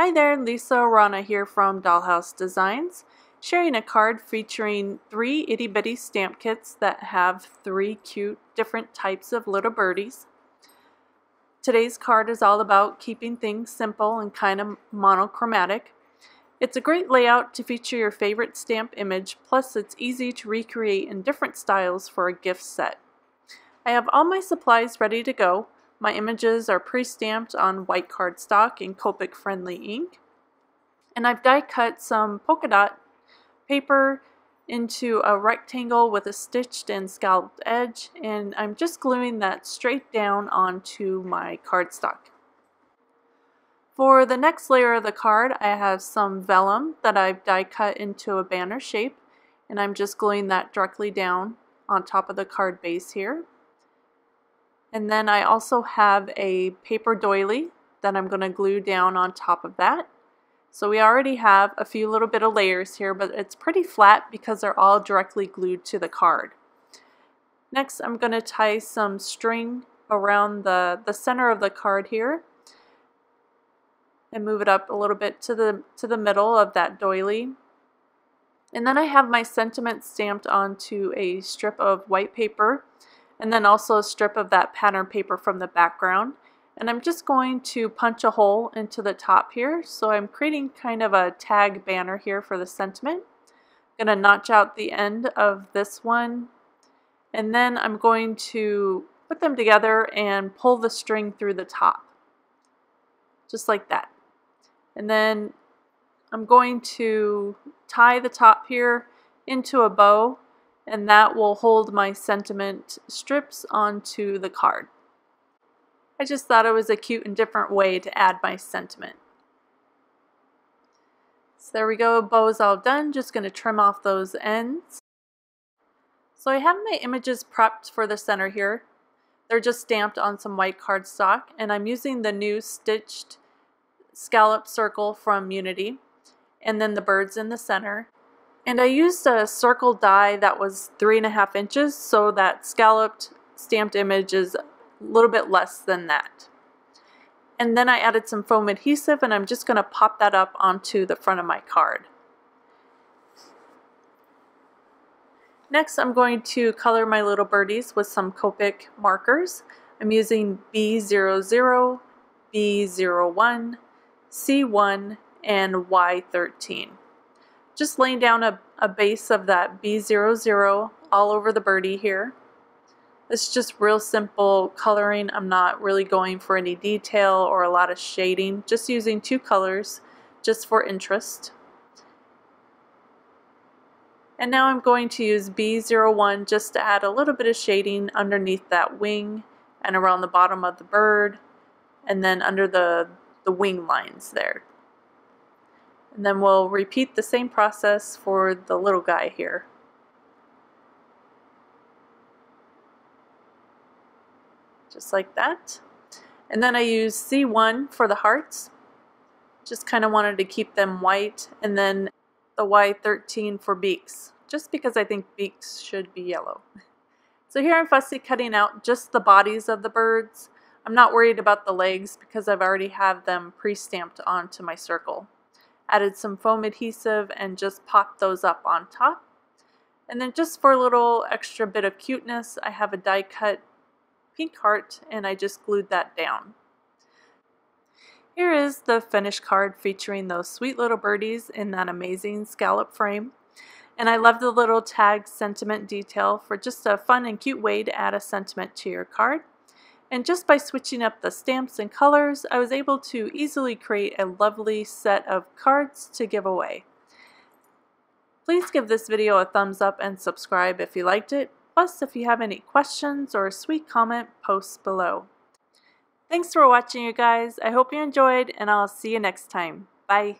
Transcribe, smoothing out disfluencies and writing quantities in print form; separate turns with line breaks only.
Hi there, Lisa Arana here from Dahlhouse Designs, sharing a card featuring 3 itty bitty stamp kits that have 3 cute different types of little birdies. Today's card is all about keeping things simple and kind of monochromatic. It's a great layout to feature your favorite stamp image, plus it's easy to recreate in different styles for a gift set. I have all my supplies ready to go. My images are pre-stamped on white cardstock in Copic friendly ink. And I've die cut some polka dot paper into a rectangle with a stitched and scalloped edge, and I'm just gluing that straight down onto my cardstock. For the next layer of the card, I have some vellum that I've die cut into a banner shape, and I'm just gluing that directly down on top of the card base here. And then I also have a paper doily that I'm going to glue down on top of that. So we already have a few little bit of layers here, but it's pretty flat because they're all directly glued to the card. Next, I'm going to tie some string around the center of the card here and move it up a little bit to the middle of that doily. And then I have my sentiment stamped onto a strip of white paper, and then also a strip of that pattern paper from the background. And I'm just going to punch a hole into the top here. So I'm creating kind of a tag banner here for the sentiment. I'm going to notch out the end of this one. And then I'm going to put them together and pull the string through the top. Just like that. And then I'm going to tie the top here into a bow, and that will hold my sentiment strips onto the card. I just thought it was a cute and different way to add my sentiment. So there we go, bow's all done. Just going to trim off those ends. So I have my images prepped for the center here. They're just stamped on some white cardstock, and I'm using the new stitched scallop circle from Unity, and then the birds in the center. And I used a circle die that was 3.5 inches, so that scalloped stamped image is a little bit less than that. And then I added some foam adhesive, and I'm just going to pop that up onto the front of my card. Next, I'm going to color my little birdies with some Copic markers. I'm using B00, B01, C1, and Y13. Just laying down a base of that B00 all over the birdie here. It's just real simple coloring. I'm not really going for any detail or a lot of shading, just using 2 colors just for interest. And now I'm going to use B01 just to add a little bit of shading underneath that wing and around the bottom of the bird, and then under the wing lines there. And then we'll repeat the same process for the little guy here. Just like that. And then I use C1 for the hearts. Just kind of wanted to keep them white. And then the Y13 for beaks, just because I think beaks should be yellow. So here I'm fussy cutting out just the bodies of the birds. I'm not worried about the legs because I've already have them pre-stamped onto my circle. Added some foam adhesive and just popped those up on top. And then just for a little extra bit of cuteness, I have a die cut pink heart, and I just glued that down. Here is the finished card featuring those sweet little birdies in that amazing scallop frame. And I love the little tag sentiment detail for just a fun and cute way to add a sentiment to your card. And just by switching up the stamps and colors, I was able to easily create a lovely set of cards to give away. Please give this video a thumbs up and subscribe if you liked it. Plus, if you have any questions or a sweet comment, post below. Thanks for watching, you guys. I hope you enjoyed, and I'll see you next time. Bye.